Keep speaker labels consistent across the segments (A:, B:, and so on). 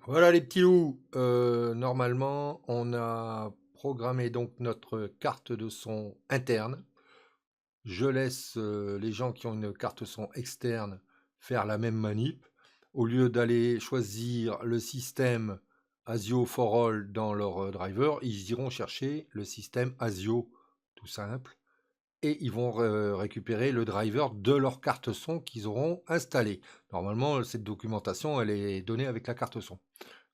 A: Voilà les petits loups. Normalement, on a programmé donc notre carte de son interne. Je laisse les gens qui ont une carte son externe faire la même manip. Au lieu d'aller choisir le système ASIO for All dans leur driver, ils iront chercher le système ASIO tout simple et ils vont récupérer le driver de leur carte son qu'ils auront installé. Normalement, cette documentation, elle est donnée avec la carte son.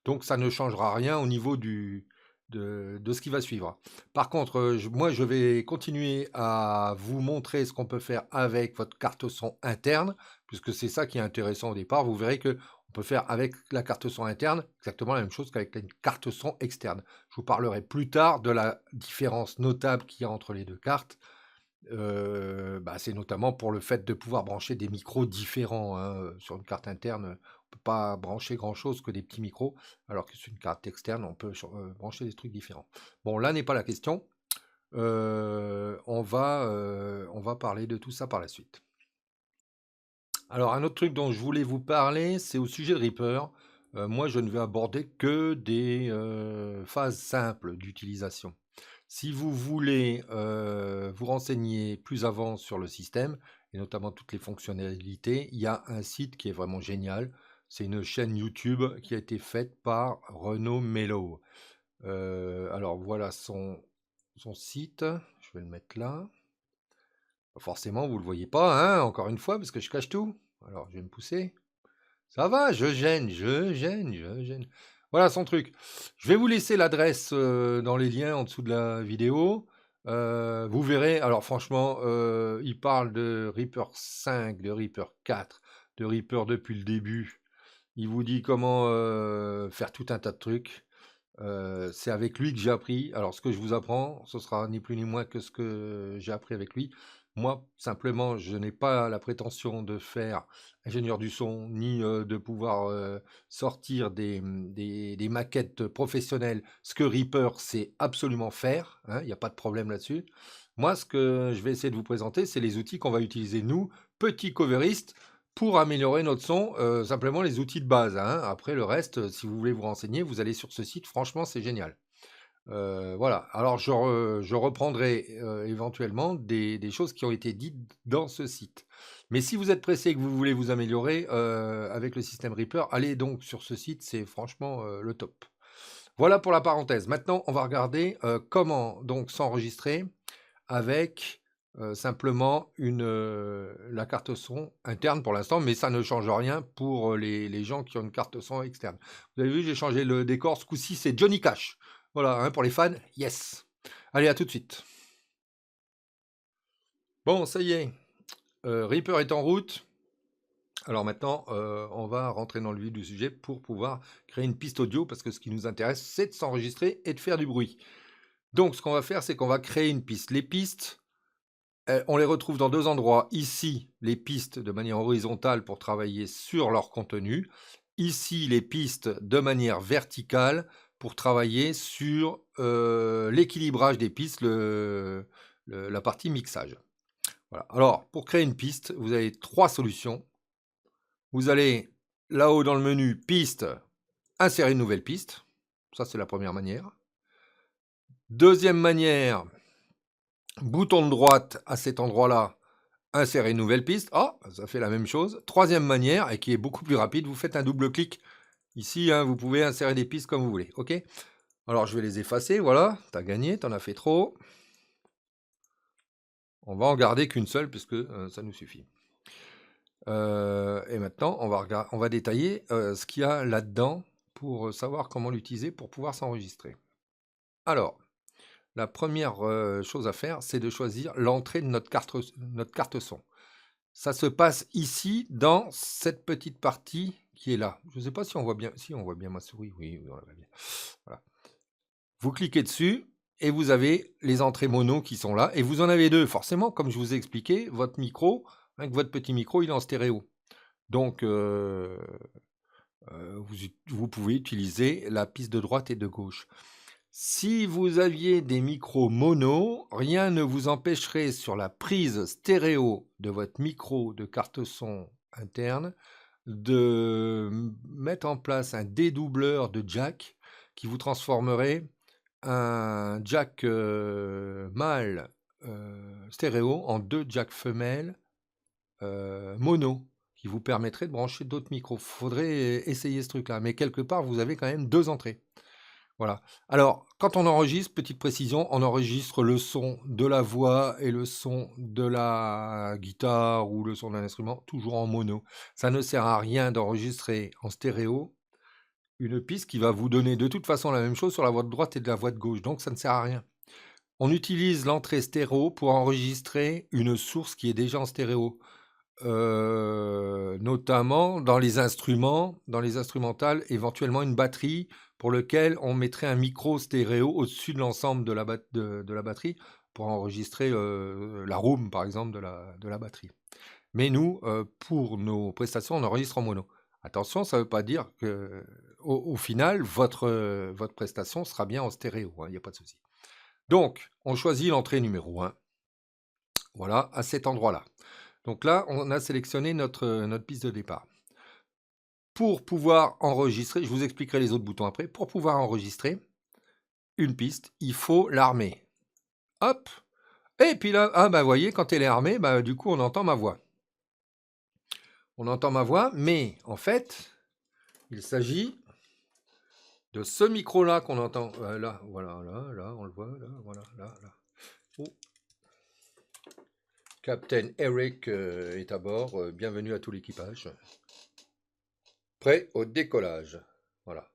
A: Donc ça ne changera rien au niveau de ce qui va suivre. Par contre, moi, je vais continuer à vous montrer ce qu'on peut faire avec votre carte son interne, puisque c'est ça qui est intéressant au départ. Vous verrez que on peut faire avec la carte son interne exactement la même chose qu'avec une carte son externe. Je vous parlerai plus tard de la différence notable qu'il y a entre les deux cartes. C'est notamment pour le fait de pouvoir brancher des micros différents, hein, sur une carte interne, on peut pas brancher grand chose que des petits micros, alors que sur une carte externe, on peut brancher des trucs différents. Bon, là n'est pas la question, on va parler de tout ça par la suite. Alors un autre truc dont je voulais vous parler, c'est au sujet de Reaper. Moi, je ne vais aborder que des, phases simples d'utilisation. Si vous voulez, vous renseigner plus avant sur le système et notamment toutes les fonctionnalités, il y a un site qui est vraiment génial. C'est une chaîne YouTube qui a été faite par Renaud Mello. Alors voilà son site, je vais le mettre là. Forcément, vous le voyez pas, hein, encore une fois, parce que je cache tout. Alors je vais me pousser. Ça va, je gêne, je gêne, je gêne. Voilà son truc. Je vais vous laisser l'adresse dans les liens en dessous de la vidéo. Vous verrez, alors franchement, il parle de Reaper 5, de Reaper 4, de Reaper depuis le début. Il vous dit comment faire tout un tas de trucs. C'est avec lui que j'ai appris. Alors, ce que je vous apprends, ce sera ni plus ni moins que ce que j'ai appris avec lui. Moi, simplement, je n'ai pas la prétention de faire ingénieur du son, ni de pouvoir sortir des maquettes professionnelles. Ce que Reaper sait absolument faire, hein, il n'y a pas de problème là-dessus. Moi, ce que je vais essayer de vous présenter, c'est les outils qu'on va utiliser, nous, petits coveristes, pour améliorer notre son, simplement les outils de base, hein. Après le reste, si vous voulez vous renseigner, vous allez sur ce site, franchement, c'est génial. Voilà. Alors je reprendrai, éventuellement des choses qui ont été dites dans ce site. Mais si vous êtes pressé et que vous voulez vous améliorer, avec le système Reaper, allez donc sur ce site, c'est franchement, le top. Voilà pour la parenthèse. Maintenant, on va regarder, comment donc s'enregistrer avec, simplement la carte son interne pour l'instant, mais ça ne change rien pour, les gens qui ont une carte son externe. Vous avez vu, j'ai changé le décor, ce coup-ci, c'est Johnny Cash. Voilà, hein, pour les fans, yes. Allez, à tout de suite. Bon, ça y est, Reaper est en route. Alors maintenant, on va rentrer dans le vif du sujet pour pouvoir créer une piste audio, parce que ce qui nous intéresse, c'est de s'enregistrer et de faire du bruit. Donc ce qu'on va faire, c'est qu'on va créer une piste. Les pistes, on les retrouve dans 2 endroits. Ici, les pistes de manière horizontale pour travailler sur leur contenu. Ici, les pistes de manière verticale pour travailler sur, l'équilibrage des pistes, la partie mixage. Voilà. Alors, pour créer une piste, vous avez 3 solutions. Vous allez là-haut dans le menu piste, insérer une nouvelle piste. Ça, c'est la première manière. Deuxième manière, bouton de droite à cet endroit-là, insérer une nouvelle piste. Ah, ça fait la même chose. Troisième manière, et qui est beaucoup plus rapide, vous faites un double clic. Ici, hein, vous pouvez insérer des pistes comme vous voulez. OK? Alors, je vais les effacer. Voilà, tu as gagné, tu en as fait trop. On va en garder qu'une seule, puisque ça nous suffit. Et maintenant, on va détailler ce qu'il y a là-dedans pour savoir comment l'utiliser pour pouvoir s'enregistrer. Alors, la première chose à faire, c'est de choisir l'entrée de notre carte son. Ça se passe ici, dans cette petite partie qui est là. Je ne sais pas si on voit bien. Si on voit bien ma souris, oui, on la voit bien. Voilà. Vous cliquez dessus et vous avez les entrées mono qui sont là. Et vous en avez deux, forcément, comme je vous ai expliqué, votre micro, avec votre petit micro, il est en stéréo. Donc, vous pouvez utiliser la piste de droite et de gauche. Si vous aviez des micros mono, rien ne vous empêcherait sur la prise stéréo de votre micro de carte son interne de mettre en place un dédoubleur de jack qui vous transformerait un jack mâle stéréo en 2 jacks femelles mono, qui vous permettrait de brancher d'autres micros. Faudrait essayer ce truc-là, mais quelque part, vous avez quand même 2 entrées. Voilà. Alors, quand on enregistre, petite précision, on enregistre le son de la voix et le son de la guitare ou le son d'un instrument, toujours en mono. Ça ne sert à rien d'enregistrer en stéréo une piste qui va vous donner de toute façon la même chose sur la voix de droite et de la voix de gauche, donc ça ne sert à rien. On utilise l'entrée stéréo pour enregistrer une source qui est déjà en stéréo. Notamment dans les instruments, dans les instrumentales, éventuellement une batterie pour lequel on mettrait un micro stéréo au-dessus de l'ensemble de la batterie pour enregistrer la room, par exemple, de la batterie. Mais nous, pour nos prestations, on enregistre en mono. Attention, ça ne veut pas dire que au final, votre prestation sera bien en stéréo, il n'y a pas de souci. Donc, on choisit l'entrée numéro 1, voilà, à cet endroit-là. Donc là, on a sélectionné notre piste de départ. Pour pouvoir enregistrer, je vous expliquerai les autres boutons après, pour pouvoir enregistrer une piste, il faut l'armer. Hop. Et puis là, ah bah vous voyez, quand elle est armée, bah, du coup on entend ma voix. On entend ma voix, mais en fait, il s'agit de ce micro-là qu'on entend. Là, voilà, là, on le voit, là, voilà, là. Oh. Captain Eric est à bord, bienvenue à tout l'équipage. Prêt au décollage. Voilà.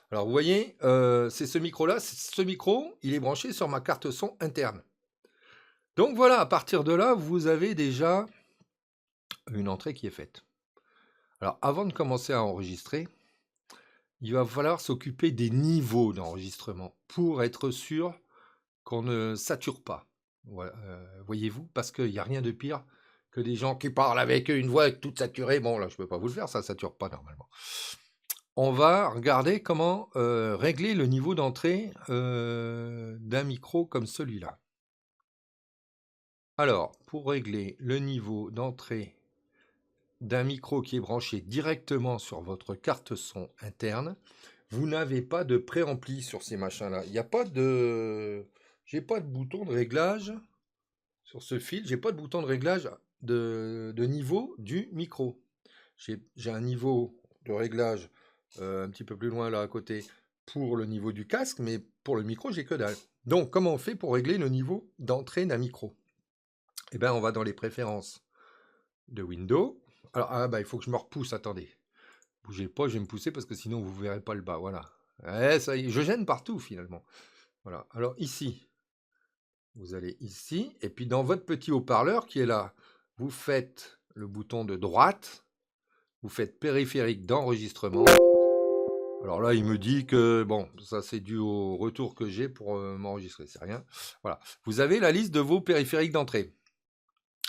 A: Alors vous voyez, c'est ce micro-là. Ce micro, il est branché sur ma carte son interne. Donc voilà, à partir de là, vous avez déjà une entrée qui est faite. Alors avant de commencer à enregistrer, il va falloir s'occuper des niveaux d'enregistrement pour être sûr qu'on ne sature pas. Voilà, voyez-vous, parce qu'il n'y a rien de pire que des gens qui parlent avec une voix toute saturée. Bon, là, je ne peux pas vous le faire, ça ne sature pas normalement. On va regarder comment régler le niveau d'entrée d'un micro comme celui-là. Alors, pour régler le niveau d'entrée d'un micro qui est branché directement sur votre carte son interne, vous n'avez pas de préampli sur ces machins-là. Il n'y a pas de... J'ai pas de bouton de réglage sur ce fil. J'ai pas de bouton de réglage de niveau du micro. J'ai un niveau de réglage un petit peu plus loin là à côté pour le niveau du casque, mais pour le micro, j'ai que dalle. Donc, comment on fait pour régler le niveau d'entrée d'un micro? Eh bien, on va dans les préférences de Windows. Alors, ah bah, il faut que je me repousse, attendez. Bougez pas, je vais me pousser parce que sinon vous ne verrez pas le bas, voilà. Ça y est, je gêne partout finalement. Voilà, alors ici, vous allez ici, et puis dans votre petit haut-parleur qui est là, vous faites le bouton de droite, vous faites périphérique d'enregistrement. Alors là, il me dit que, bon, ça c'est dû au retour que j'ai pour m'enregistrer, c'est rien. Voilà, vous avez la liste de vos périphériques d'entrée.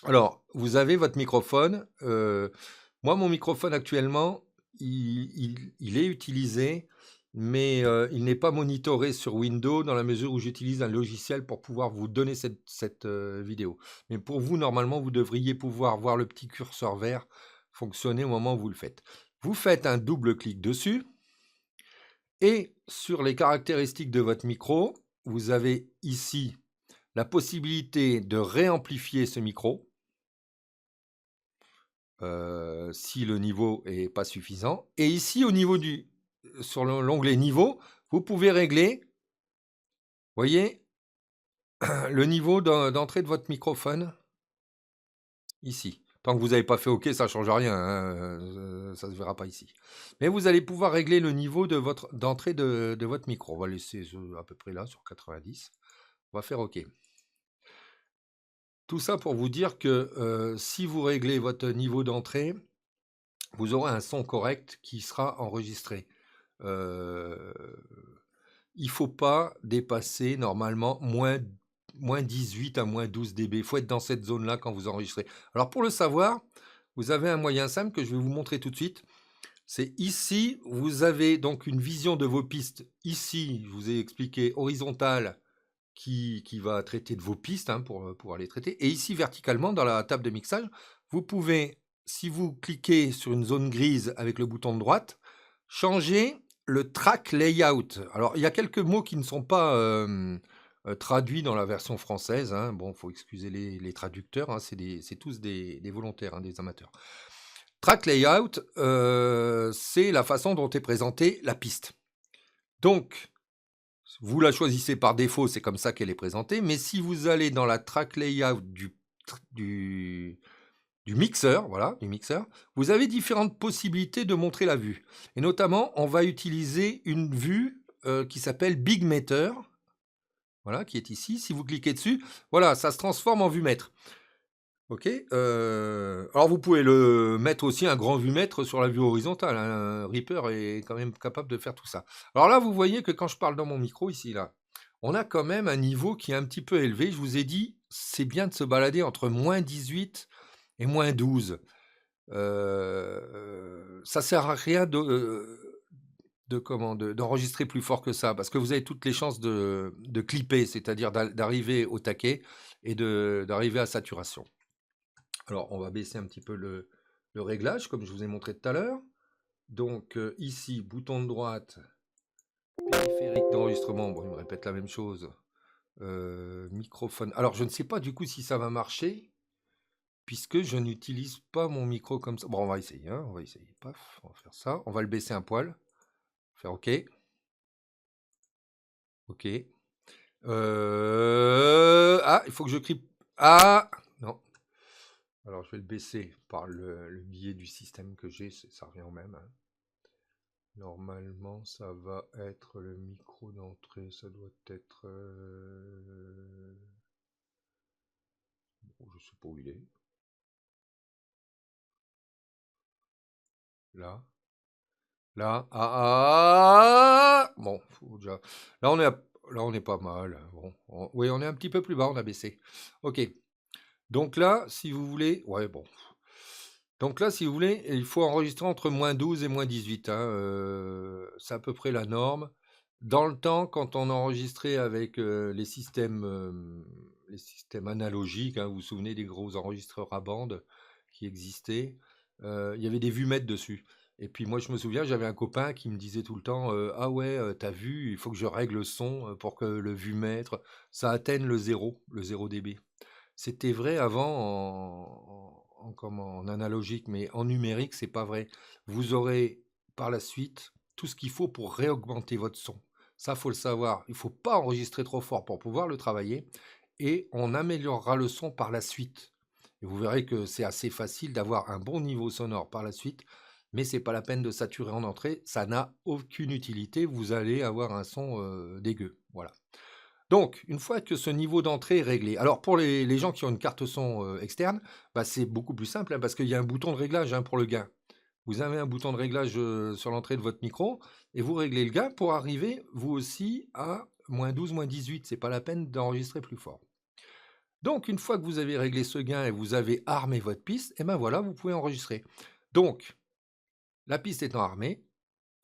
A: Alors, vous avez votre microphone. Moi, mon microphone actuellement, il est utilisé, mais il n'est pas monitoré sur Windows dans la mesure où j'utilise un logiciel pour pouvoir vous donner cette vidéo. Mais pour vous, normalement, vous devriez pouvoir voir le petit curseur vert fonctionner au moment où vous le faites. Vous faites un double clic dessus. Et sur les caractéristiques de votre micro, vous avez ici la possibilité de réamplifier ce micro si le niveau n'est pas suffisant. Et ici, au niveau sur l'onglet niveau, vous pouvez régler, voyez, le niveau d'entrée de votre microphone ici. Tant que vous n'avez pas fait OK, ça ne change rien, hein, ça ne se verra pas ici. Mais vous allez pouvoir régler le niveau d'entrée de votre micro. On va laisser à peu près là, sur 90. On va faire OK. Tout ça pour vous dire que si vous réglez votre niveau d'entrée, vous aurez un son correct qui sera enregistré. Il ne faut pas dépasser normalement moins 18 à moins 12 dB. Il faut être dans cette zone-là quand vous enregistrez. Alors pour le savoir, vous avez un moyen simple que je vais vous montrer tout de suite. C'est ici, vous avez donc une vision de vos pistes. Ici, je vous ai expliqué horizontale qui va traiter de vos pistes pour les traiter. Et ici, verticalement, dans la table de mixage, vous pouvez si vous cliquez sur une zone grise avec le bouton de droite, changez le track layout. Alors, il y a quelques mots qui ne sont pas traduits dans la version française, hein. Bon, il faut excuser les traducteurs, hein. C'est tous des volontaires, hein, des amateurs. Track layout, c'est la façon dont est présentée la piste. Donc, vous la choisissez par défaut, c'est comme ça qu'elle est présentée. Mais si vous allez dans la track layout du mixeur, voilà, du mixeur, vous avez différentes possibilités de montrer la vue. Et notamment, on va utiliser une vue qui s'appelle Big Meter, voilà, qui est ici. Si vous cliquez dessus, voilà, ça se transforme en vue mètre. Ok. Alors vous pouvez le mettre aussi un grand vue mètre sur la vue horizontale, hein. Reaper est quand même capable de faire tout ça. Alors là, vous voyez que quand je parle dans mon micro ici, là, on a quand même un niveau qui est un petit peu élevé. Je vous ai dit, c'est bien de se balader entre moins 18 et moins 12. Ça sert à rien d'enregistrer plus fort que ça, parce que vous avez toutes les chances de clipper, c'est-à-dire d'arriver au taquet et d'arriver à saturation. Alors, on va baisser un petit peu le réglage, comme je vous ai montré tout à l'heure. Donc, ici, bouton de droite, périphérique d'enregistrement. Bon, il me répète la même chose. Microphone. Alors, je ne sais pas du coup si ça va marcher, puisque je n'utilise pas mon micro comme ça. Bon, on va essayer, hein, on va essayer. Paf, on va faire ça. On va le baisser un poil. Faire OK. OK. Ah, il faut que je crie. Ah, non. Alors, je vais le baisser par le biais du système que j'ai. Ça revient au même, hein. Normalement, ça va être le micro d'entrée. Ça doit être... Bon, je sais pas où il est. Là. Là. Ah, bon, faut déjà... Là, on est pas mal. Bon, oui, on est un petit peu plus bas. On a baissé. OK. Donc là, si vous voulez... Ouais, bon. Donc là, si vous voulez, il faut enregistrer entre moins 12 et moins 18, hein. C'est à peu près la norme. Dans le temps, quand on enregistrait avec les systèmes analogiques, hein, vous vous souvenez des gros enregistreurs à bande qui existaient, il y avait des vues-mètres dessus. Et puis moi, je me souviens, j'avais un copain qui me disait tout le temps, ah ouais, t'as vu, il faut que je règle le son pour que le vue-mètre, ça atteigne le 0 dB. C'était vrai avant en analogique, mais en numérique, c'est pas vrai. Vous aurez par la suite tout ce qu'il faut pour réaugmenter votre son. Ça, faut le savoir. Il faut pas enregistrer trop fort pour pouvoir le travailler et on améliorera le son par la suite. Et vous verrez que c'est assez facile d'avoir un bon niveau sonore par la suite, mais c'est pas la peine de saturer en entrée. Ça n'a aucune utilité. Vous allez avoir un son dégueu. Voilà. Donc, une fois que ce niveau d'entrée est réglé, alors pour les gens qui ont une carte son externe, bah, c'est beaucoup plus simple, hein, parce qu'il y a un bouton de réglage, hein, pour le gain. Vous avez un bouton de réglage sur l'entrée de votre micro et vous réglez le gain pour arriver vous aussi à moins 12, moins 18. C'est pas la peine d'enregistrer plus fort. Donc, une fois que vous avez réglé ce gain et vous avez armé votre piste, et ben voilà, vous pouvez enregistrer. Donc, la piste étant armée,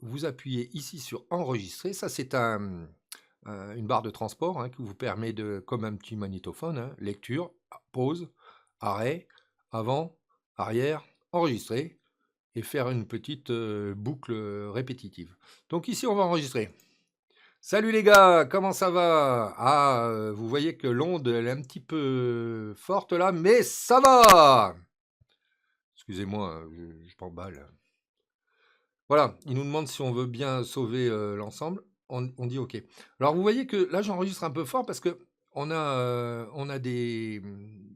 A: vous appuyez ici sur enregistrer. Ça, c'est une barre de transport, hein, qui vous permet de, comme un petit magnétophone, hein, lecture, pause, arrêt, avant, arrière, enregistrer et faire une petite boucle répétitive. Donc ici, on va enregistrer. Salut les gars, comment ça va? Ah, vous voyez que l'onde, elle est un petit peu forte là, mais ça va! Excusez-moi, je m'emballe. Voilà, il nous demande si on veut bien sauver l'ensemble. On dit OK. Alors vous voyez que là j'enregistre un peu fort parce que on a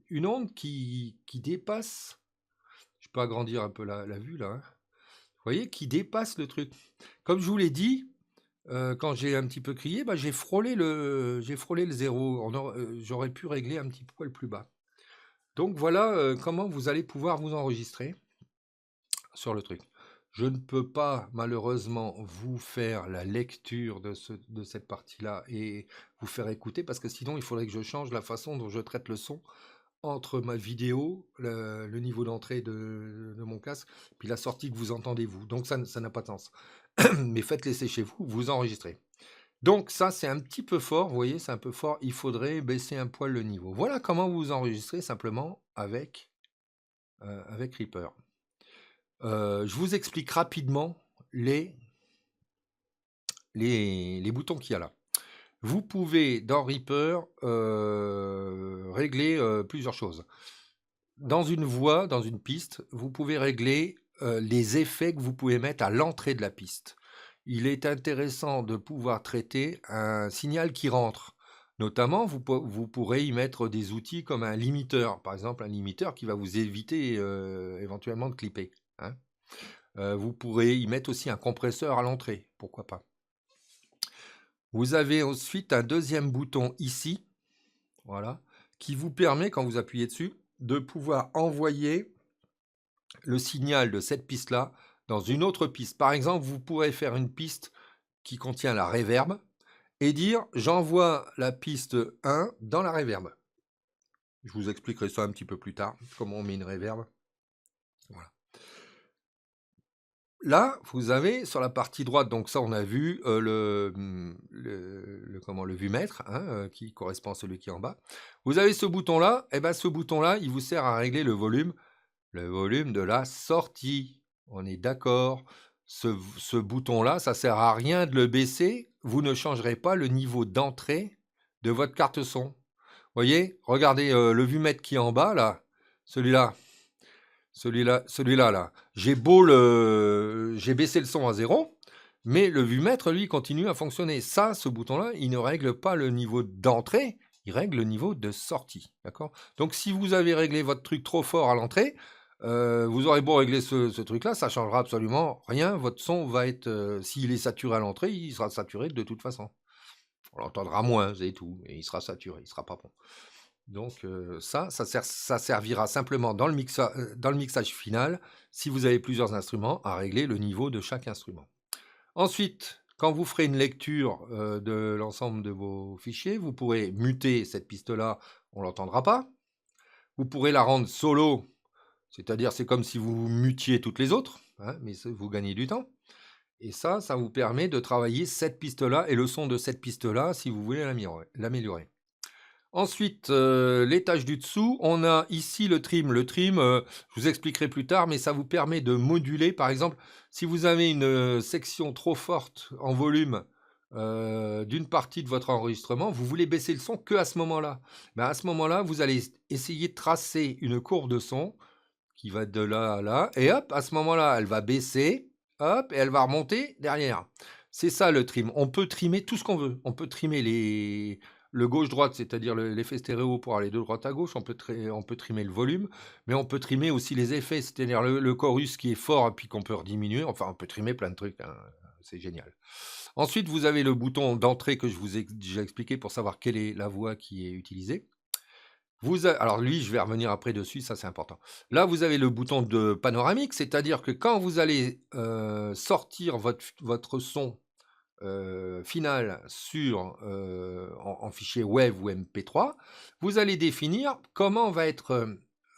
A: une onde qui dépasse. Je peux agrandir un peu la vue là, hein. Vous voyez, qui dépasse le truc. Comme je vous l'ai dit, quand j'ai un petit peu crié, bah, j'ai frôlé le 0. J'aurais pu régler un petit poil plus bas. Donc voilà comment vous allez pouvoir vous enregistrer sur le truc. Je ne peux pas malheureusement vous faire la lecture de cette partie-là et vous faire écouter parce que sinon il faudrait que je change la façon dont je traite le son entre ma vidéo, le niveau d'entrée de mon casque, puis la sortie que vous entendez vous. Donc ça n'a pas de sens. Mais faites laisser chez vous, vous enregistrez. Donc ça c'est un petit peu fort, vous voyez, c'est un peu fort. Il faudrait baisser un poil le niveau. Voilà comment vous enregistrez simplement avec Reaper. Je vous explique rapidement les boutons qu'il y a là. Vous pouvez dans Reaper régler plusieurs choses. Dans une voie, dans une piste, vous pouvez régler les effets que vous pouvez mettre à l'entrée de la piste. Il est intéressant de pouvoir traiter un signal qui rentre. Notamment, vous pourrez y mettre des outils comme un limiteur. Par exemple, un limiteur qui va vous éviter éventuellement de clipper, hein. Vous pourrez y mettre aussi un compresseur à l'entrée, pourquoi pas. Vous avez ensuite un deuxième bouton ici, voilà, qui vous permet, quand vous appuyez dessus, de pouvoir envoyer le signal de cette piste-là dans une autre piste. Par exemple, vous pourrez faire une piste qui contient la reverb et dire j'envoie la piste 1 dans la reverb. Je vous expliquerai ça un petit peu plus tard, comment on met une reverb. Voilà. Là, vous avez sur la partie droite, donc ça on a vu le vumètre, hein, qui correspond à celui qui est en bas. Vous avez ce bouton-là, et bien ce bouton-là, il vous sert à régler le volume de la sortie. On est d'accord. Ce bouton-là, ça sert à rien de le baisser. Vous ne changerez pas le niveau d'entrée de votre carte son. Vous voyez, regardez le vumètre qui est en bas, là, celui-là. Celui-là, là. J'ai baissé le son à 0, mais le vumètre, lui, continue à fonctionner. Ça, ce bouton-là, il ne règle pas le niveau d'entrée, il règle le niveau de sortie. D'accord ? Donc, si vous avez réglé votre truc trop fort à l'entrée, vous aurez beau régler ce truc-là, ça ne changera absolument rien. Votre son va être, s'il est saturé à l'entrée, il sera saturé de toute façon. On l'entendra moins, c'est tout, et il sera saturé, il ne sera pas bon. Donc ça servira simplement dans le mixage final, si vous avez plusieurs instruments, à régler le niveau de chaque instrument. Ensuite, quand vous ferez une lecture de l'ensemble de vos fichiers, vous pourrez muter cette piste-là, on ne l'entendra pas. Vous pourrez la rendre solo, c'est-à-dire c'est comme si vous mutiez toutes les autres, hein, mais vous gagnez du temps. Et ça vous permet de travailler cette piste-là et le son de cette piste-là si vous voulez l'améliorer. Ensuite, l'étage du dessous, on a ici le trim. Le trim, je vous expliquerai plus tard, mais ça vous permet de moduler. Par exemple, si vous avez une section trop forte en volume d'une partie de votre enregistrement, vous voulez baisser le son que à ce moment-là. Ben, à ce moment-là, vous allez essayer de tracer une courbe de son qui va de là à là, et hop, à ce moment-là, elle va baisser, hop, et elle va remonter derrière. C'est ça le trim. On peut trimer tout ce qu'on veut. On peut trimer le gauche-droite, c'est-à-dire l'effet stéréo pour aller de droite à gauche. On peut trimer le volume, mais on peut trimer aussi les effets, c'est-à-dire le chorus qui est fort et puis qu'on peut rediminuer. Enfin, on peut trimer plein de trucs, hein. C'est génial. Ensuite, vous avez le bouton d'entrée que je vous ai déjà expliqué pour savoir quelle est la voix qui est utilisée. Alors lui, je vais revenir après dessus, ça c'est important. Là, vous avez le bouton de panoramique, c'est-à-dire que quand vous allez sortir votre son final en fichier WAV ou MP3, vous allez définir comment va être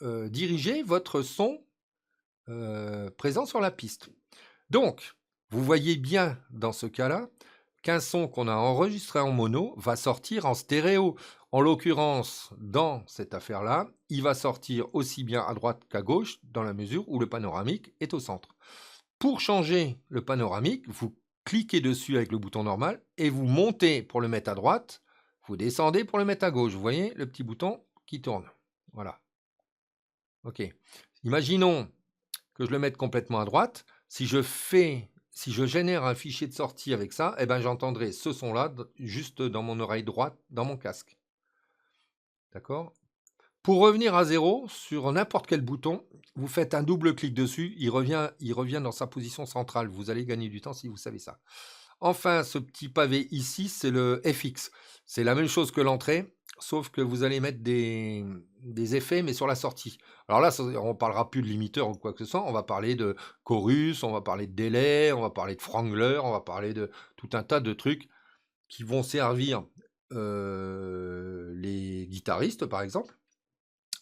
A: dirigé votre son présent sur la piste. Donc, vous voyez bien dans ce cas-là qu'un son qu'on a enregistré en mono va sortir en stéréo. En l'occurrence, dans cette affaire-là, il va sortir aussi bien à droite qu'à gauche, dans la mesure où le panoramique est au centre. Pour changer le panoramique, vous cliquez dessus avec le bouton normal et vous montez pour le mettre à droite, vous descendez pour le mettre à gauche. Vous voyez le petit bouton qui tourne. Voilà. OK. Imaginons que je le mette complètement à droite. Si je génère un fichier de sortie avec ça, eh ben, j'entendrai ce son-là juste dans mon oreille droite, dans mon casque. D'accord ? Pour revenir à 0, sur n'importe quel bouton, vous faites un double clic dessus, il revient dans sa position centrale. Vous allez gagner du temps si vous savez ça. Enfin, ce petit pavé ici, c'est le FX. C'est la même chose que l'entrée, sauf que vous allez mettre des effets, mais sur la sortie. Alors là, on ne parlera plus de limiteur ou quoi que ce soit, on va parler de chorus, on va parler de délai, on va parler de frangler, on va parler de tout un tas de trucs qui vont servir les guitaristes, par exemple.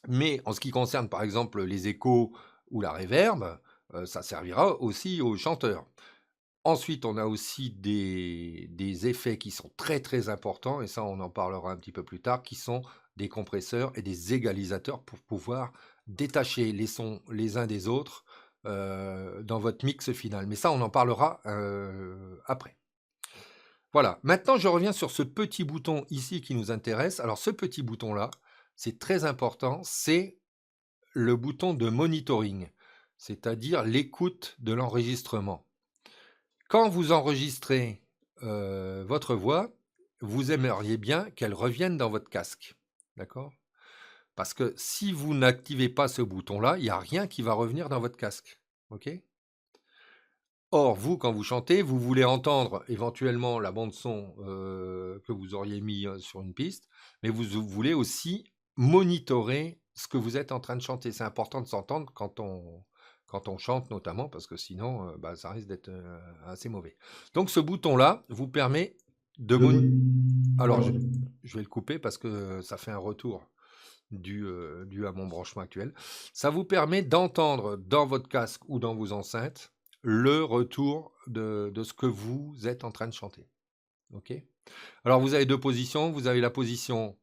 A: Mais en ce qui concerne, par exemple, les échos ou la reverb, ça servira aussi aux chanteurs. Ensuite, on a aussi des effets qui sont très très importants, et ça on en parlera un petit peu plus tard, qui sont des compresseurs et des égalisateurs pour pouvoir détacher les sons les uns des autres dans votre mix final. Mais ça, on en parlera après. Voilà, maintenant je reviens sur ce petit bouton ici qui nous intéresse. Alors ce petit bouton-là, c'est très important, c'est le bouton de monitoring, c'est-à-dire l'écoute de l'enregistrement. Quand vous enregistrez votre voix, vous aimeriez bien qu'elle revienne dans votre casque, d'accord? Parce que si vous n'activez pas ce bouton-là, il n'y a rien qui va revenir dans votre casque, ok? Or, vous, quand vous chantez, vous voulez entendre éventuellement la bande son que vous auriez mis sur une piste, mais vous voulez aussi monitorer ce que vous êtes en train de chanter. C'est important de s'entendre quand on chante notamment, parce que sinon, ça risque d'être assez mauvais. Donc, ce bouton-là vous permet de monitorer. Alors, je vais le couper parce que ça fait un retour dû à mon branchement actuel. Ça vous permet d'entendre dans votre casque ou dans vos enceintes le retour de ce que vous êtes en train de chanter. Ok. Alors vous avez deux positions. Vous avez la position,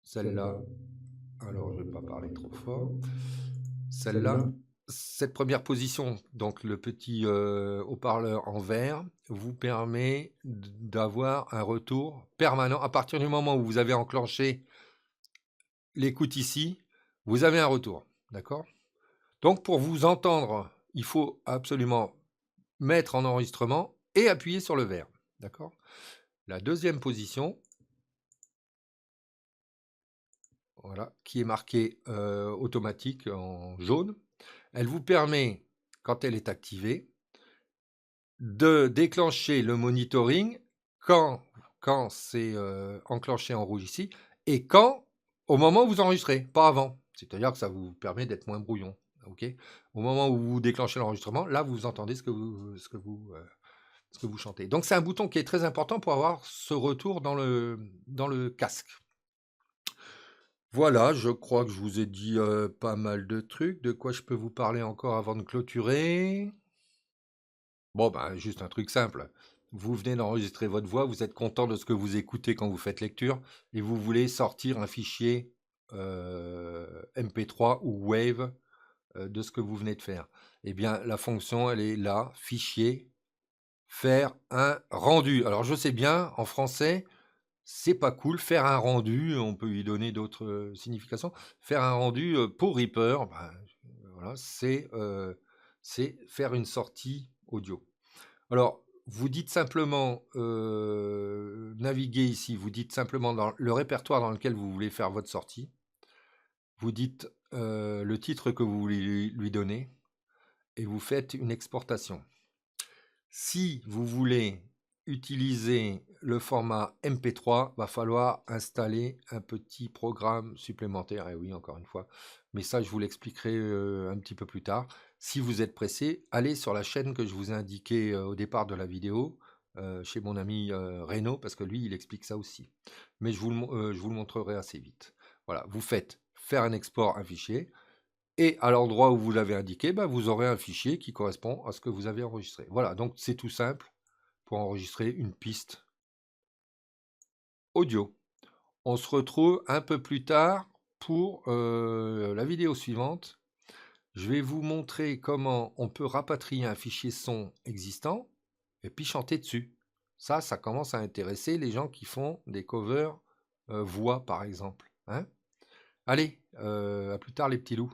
A: celle-là. Alors je ne vais pas parler trop fort. Celle-là. Cette première position, donc le petit haut-parleur en verre, vous permet d'avoir un retour permanent. À partir du moment où vous avez enclenché l'écoute ici, vous avez un retour. D'accord? Donc pour vous entendre, il faut absolument mettre en enregistrement et appuyer sur le verre. D'accord? La deuxième position, voilà, qui est marquée automatique en jaune, elle vous permet, quand elle est activée, de déclencher le monitoring quand c'est enclenché en rouge ici, et au moment où vous enregistrez, pas avant. C'est-à-dire que ça vous permet d'être moins brouillon. Okay, au moment où vous déclenchez l'enregistrement, là, vous entendez ce que vous chantez. Donc, c'est un bouton qui est très important pour avoir ce retour dans le casque. Voilà, je crois que je vous ai dit pas mal de trucs. De quoi je peux vous parler encore avant de clôturer? Bon, juste un truc simple. Vous venez d'enregistrer votre voix, vous êtes content de ce que vous écoutez quand vous faites lecture, et vous voulez sortir un fichier MP3 ou Wave de ce que vous venez de faire. Eh bien, la fonction, elle est là, fichier, faire un rendu. Alors, je sais bien, en français, c'est pas cool. Faire un rendu, on peut lui donner d'autres significations. Faire un rendu pour Reaper, voilà, c'est faire une sortie audio. Alors, vous dites simplement, naviguer ici, vous dites simplement dans le répertoire dans lequel vous voulez faire votre sortie. Vous dites le titre que vous voulez lui donner et vous faites une exportation. Si vous voulez utiliser le format MP3, va falloir installer un petit programme supplémentaire. Et oui, encore une fois, mais ça, je vous l'expliquerai un petit peu plus tard. Si vous êtes pressé, allez sur la chaîne que je vous ai indiquée au départ de la vidéo, chez mon ami Renaud, parce que lui, il explique ça aussi. Mais je vous le montrerai assez vite. Voilà, vous faites faire un export, un fichier. Et à l'endroit où vous l'avez indiqué, vous aurez un fichier qui correspond à ce que vous avez enregistré. Voilà, donc c'est tout simple pour enregistrer une piste audio. On se retrouve un peu plus tard pour la vidéo suivante. Je vais vous montrer comment on peut rapatrier un fichier son existant et puis chanter dessus. Ça commence à intéresser les gens qui font des covers voix, par exemple. Hein. Allez, à plus tard les petits loups.